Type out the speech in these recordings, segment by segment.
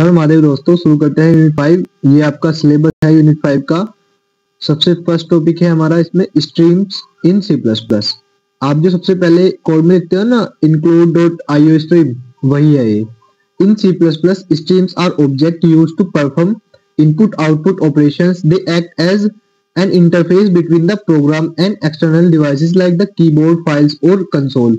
हर महादेव दोस्तों, शुरू करते हैं यूनिट 5। ये आपका सिलेबस है यूनिट 5 का। सबसे फर्स्ट टॉपिक है हमारा इसमें स्ट्रीम्स इन C++। आप जो सबसे पहले कोड में लिखते हो ना include.io स्ट्रीम, वही है ये। इन C++, streams are object used to perform input-output operations. They act as an interface between the program and external devices like the keyboard, files, or console.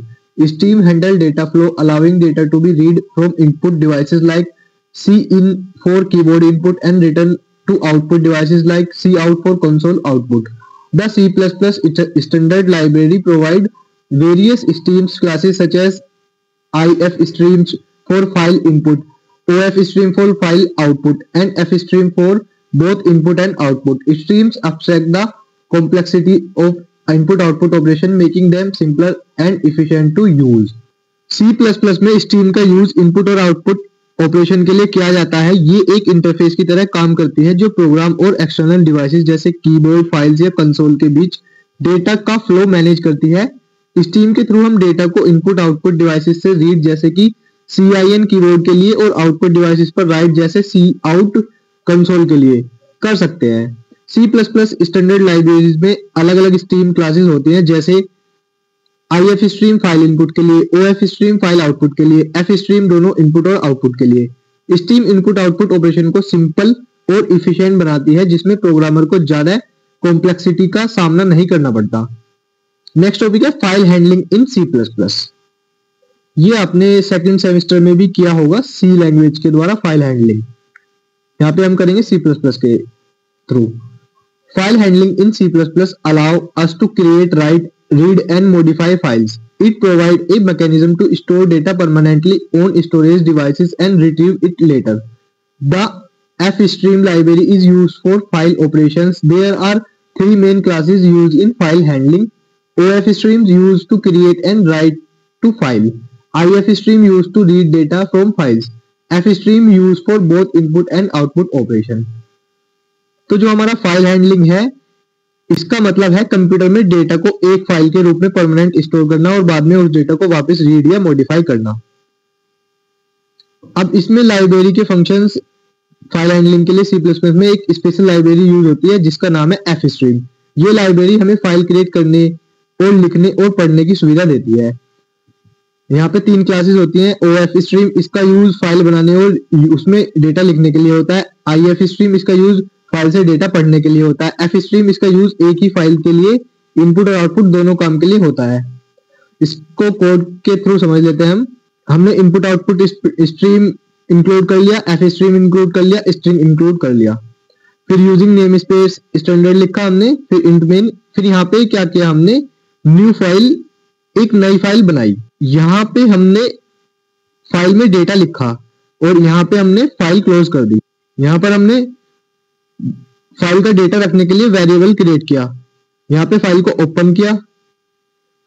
Stream handle data flow, allowing data to be read from input devices like Cin for keyboard input and return to output devices like Cout for console output. The C++ standard library provide various streams classes such as ifstreams for file input, ofstream for file output, and fstream for both input and output. Streams abstract the complexity of input-output operation, making them simpler and efficient to use. C++ में stream का use input और output operation के लिए किया जाता है। ये एक इंटरफेस की तरह काम करती है जो प्रोग्राम और एक्सटर्नल डिवाइसेस जैसे कीबोर्ड, फाइल्स या कंसोल के बीच डेटा का फ्लो मैनेज करती है। स्ट्रीम के थ्रू हम डेटा को इनपुट आउटपुट डिवाइसेस से रीड जैसे कि Cin कीबोर्ड के लिए और आउटपुट डिवाइसेस पर राइट जैसे Cout कंसोल के लिए कर सकते हैं। C++ स्टैंडर्ड लाइब्रेरीज में अलग अलग स्ट्रीम क्लासेस होती हैं जैसे ifstream फाइल इनपुट के लिए, ofstream फाइल आउटपुट के लिए, fstream दोनों इनपुट और आउटपुट के लिए। स्ट्रीम इनपुट आउटपुट ऑपरेशन को सिंपल और इफिशिएंट बनाती है जिसमें प्रोग्रामर को ज्यादा कॉम्प्लेक्सिटी का सामना नहीं करना पड़ता। नेक्स्ट टॉपिक है फाइल हैंडलिंग इन C++। ये आपने सेकंड सेमेस्टर में भी किया होगा, C लैंग्वेज के द्वारा फाइल हैंडलिंग। यहाँ पे हम करेंगे C++ के through. File handling in C++ allow us to create, write, read and modify files. It provides a mechanism to store data permanently on storage devices and retrieve it later. The fstream library is used for file operations. There are three main classes used in file handling. ofstream used to create and write to file. ifstream used to read data from files. fstream used for both input and output operation. तो जो हमारा file handling है, इसका मतलब है computer में data को एक फाइल के रूप में परमानेंट स्टोर करना और बाद में उस डेटा को वापस रीड या मॉडिफाई करना। अब इसमें लाइब्रेरी के फंक्शंस फाइल हैंडलिंग के लिए C++ में एक स्पेशल लाइब्रेरी यूज होती है जिसका नाम है fstream। ये लाइब्रेरी हमें फाइल क्रिएट करने और लिखने और पढ़ने की सुविधा देती है। यहाँ पे तीन क्लासेस होती हैं। ofstream इसका यूज फाइल बनाने और उसमें डेटा लिखने के लिए होता है। ifstream इसका यूज फाइल से डेटा पढ़ने के लिए होता है। fstream इसका यूज एक ही फाइल के लिए इनपुट और आउटपुट दोनों काम के लिए होता है। इसको कोड के थ्रू समझ लेते हैं हम। हमने इनपुट आउटपुट स्ट्रीम इंक्लूड कर लिया, fstream इंक्लूड कर लिया, स्ट्रिंग इंक्लूड कर लिया। फिर यूजिंग नेम स्पेस स्टैंडर्ड लिखा हमने, फिर इंट मेन। फिर यहाँ पे क्या किया हमने, न्यू फाइल, एक नई फाइल बनाई। यहाँ पे हमने फाइल में डेटा लिखा और यहाँ पे हमने फाइल क्लोज कर दी। यहाँ पर हमने फाइल का डेटा रखने के लिए वेरिएबल क्रिएट किया। यहाँ पे फाइल को ओपन किया,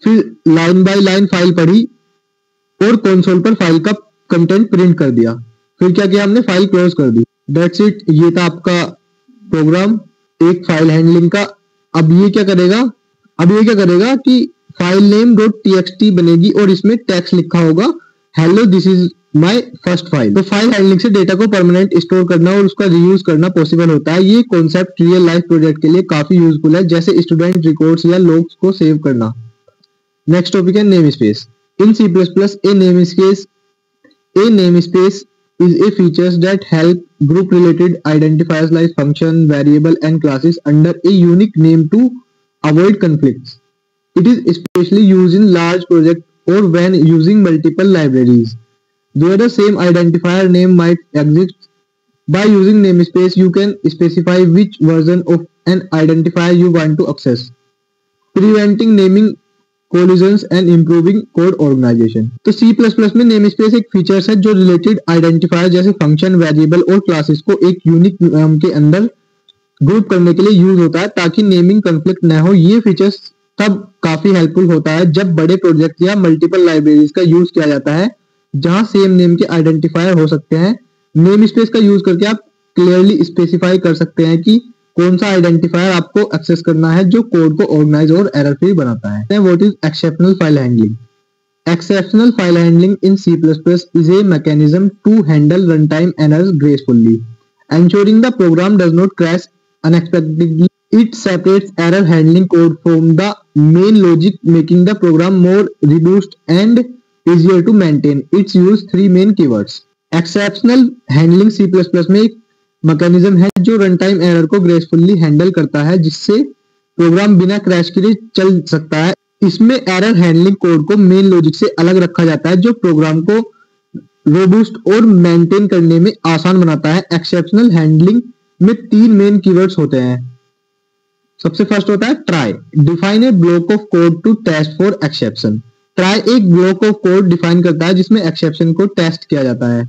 फिर लाइन बाय लाइन फाइल पढ़ी और कंसोल पर फाइल का कंटेंट प्रिंट कर दिया। फिर क्या किया हमने, फाइल क्लोज कर दी। That's it. ये था आपका प्रोग्राम एक फाइल हैंडलिंग का। अब ये क्या करेगा कि फाइल नेम .txt बनेगी और इसमें टेक्स्ट लिखा होगा hello this is my first file. तो फाइल हैंडलिंग से डेटा को परमानेंट स्टोर करना और उसका रीयूज करना पॉसिबल होता है। ये कॉन्सेप्ट रियल लाइफ प्रोजेक्ट के लिए काफी यूजफुल है, जैसे स्टूडेंट रिकॉर्ड्स या लॉग्स को सेव करना। नेक्स्ट टॉपिक है name space in C++। A namespace is a features that help group related identifiers like function, variable and classes under a unique name to avoid conflicts. It is especially used in large projects or when using multiple libraries where the same identifier name might exist. By using namespace, you can specify which version of an identifier you want to access, preventing naming collisions and improving code organization. तो C++ में namespace एक features है जो related identifier जैसे function, variable और classes को एक unique नाम के अंदर ग्रुप करने के लिए यूज होता है ताकि नेमिंग कॉन्फ्लिक्ट न हो। ये फीचर्स तब काफी हेल्पफुल होता है जब बड़े प्रोजेक्ट या मल्टीपल लाइब्रेरीज का यूज किया जाता है जहां सेम नेम के आइडेंटिफायर हो सकते हैं। नेम स्पेस का यूज करके आप क्लियरली स्पेसिफाई कर सकते हैं कि कौन सा आइडेंटिफायर आपको एक्सेस करना है जो कोड को ऑर्गेनाइज और एरर फ्री बनाता है। What is exceptional file handling. Exceptional file handling in C++ is a mechanism to handle runtime errors gracefully, ensuring the program does not crash unexpectedly. It separates error handling code from the main logic, making the program more robust and easier to maintain. It's use three main keywords. Exceptional handling C++ में एक mechanism है जो run time error को gracefully handle करता है, जिससे programme बिना crash के लिए चल सकता है। इसमें एरर हैंडलिंग कोड को मेन लॉजिक से अलग रखा जाता है, जो प्रोग्राम को रोबस्ट और मेंटेन करने में आसान बनाता है। एक्सेप्शनल हैंडलिंग में तीन मेन कीवर्ड्स होते हैं। सबसे फर्स्ट होता है try. Define a block of code to test for exception. Try एक ब्लॉक ऑफ कोड डिफाइन करता है जिसमें एक्सेप्शन को टेस्ट किया जाता है।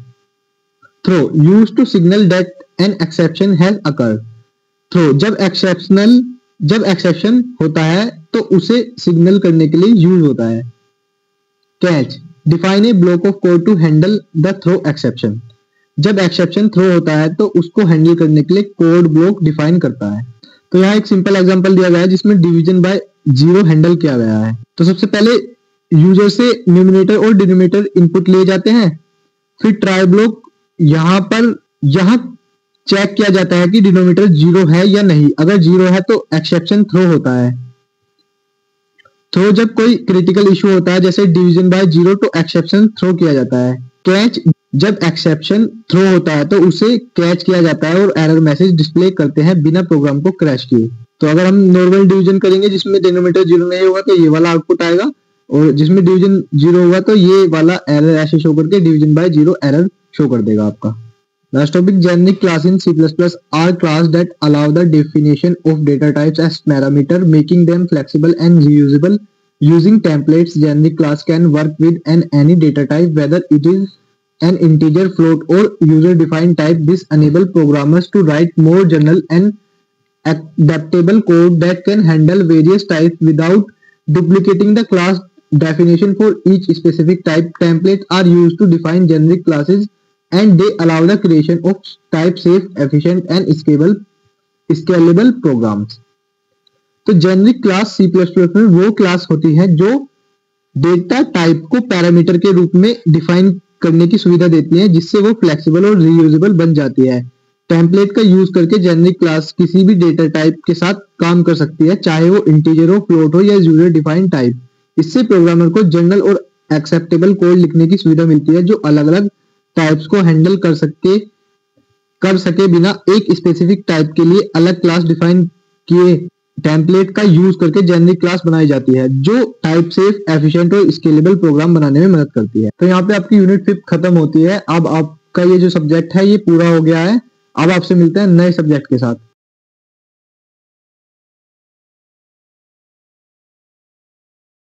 Throw, use to signal that an exception has occurred. Throw जब एक्सेप्शन होता है तो उसे सिग्नल करने के लिए यूज होता है। Catch, define a block of code to handle the throw exception. जब एक्सेप्शन थ्रो होता है तो उसको हैंडल करने के लिए कोड ब्लॉक डिफाइन करता है। तो यहाँ एक सिंपल एग्जांपल दिया गया है जिसमें डिवीजन बाय जीरो हैंडल किया गया है। तो सबसे पहले यूजर से न्यूमरेटर और डिनोमिनेटर इनपुट लिए जाते हैं, फिर ट्राई ब्लॉक यहाँ चेक किया जाता है कि डिनोमिनेटर जीरो है या नहीं। अगर जीरो है तो एक्सेप्शन थ्रो होता है। थ्रो जब कोई क्रिटिकल इशू होता है जैसे डिवीजन बाय जीरो तो एक्सेप्शन थ्रो किया जाता है। कैच, जब एक्सेप्शन थ्रो होता है तो उसे कैच किया जाता है और एरर मैसेज डिस्प्ले करते हैं बिना प्रोग्राम को क्रैश किए। तो अगर हम नॉर्मल डिवीजन करेंगे जिसमें डिनोमिनेटर जीरो नहीं होगा तो ये वाला आउटपुट आएगा, और जिसमें डिवीजन जीरो होगा तो ये वाला एरर ऐसे शो करके division by zero error show कर देगा आपका। Last topic, generic class in C++ are class that allow the definition of data types as parameter, making them flexible and reusable. Using templates, generic class can work with any data type, whether it is an integer, float, or user-defined type. This enables programmers to write more general and adaptable code that can handle various types without duplicating the class definition for each specific type. Templates are used to define generic classes, and they allow the creation of type safe, efficient and scalable programs. तो generic class C++ में वो class होती है जो data type को parameter के रूप में डिफाइन करने की सुविधा देती है, जिससे वो फ्लेक्सिबल और रीयूजेबल बन जाती है। टेम्पलेट का यूज करके जेनरिक क्लास किसी भी डेटा टाइप के साथ काम कर सकती है, चाहे वो इंटीजर हो, फ्लोट हो या यूजर डिफाइंड टाइप। इससे प्रोग्रामर को जनरल और एक्सेप्टेबल कोड लिखने की सुविधा मिलती है जो अलग अलग टाइप्स को हैंडल कर सके बिना एक स्पेसिफिक टाइप के लिए अलग क्लास डिफाइन किए। टेम्पलेट का यूज करके जेनरिक क्लास बनाई जाती है जो टाइप सेफ, एफिशिएंट और स्केलेबल प्रोग्राम बनाने में मदद करती है। तो यहाँ पे आपकी यूनिट 5 खत्म होती है। अब आपका ये जो सब्जेक्ट है ये पूरा हो गया है। अब आपसे मिलते हैं नए सब्जेक्ट के साथ।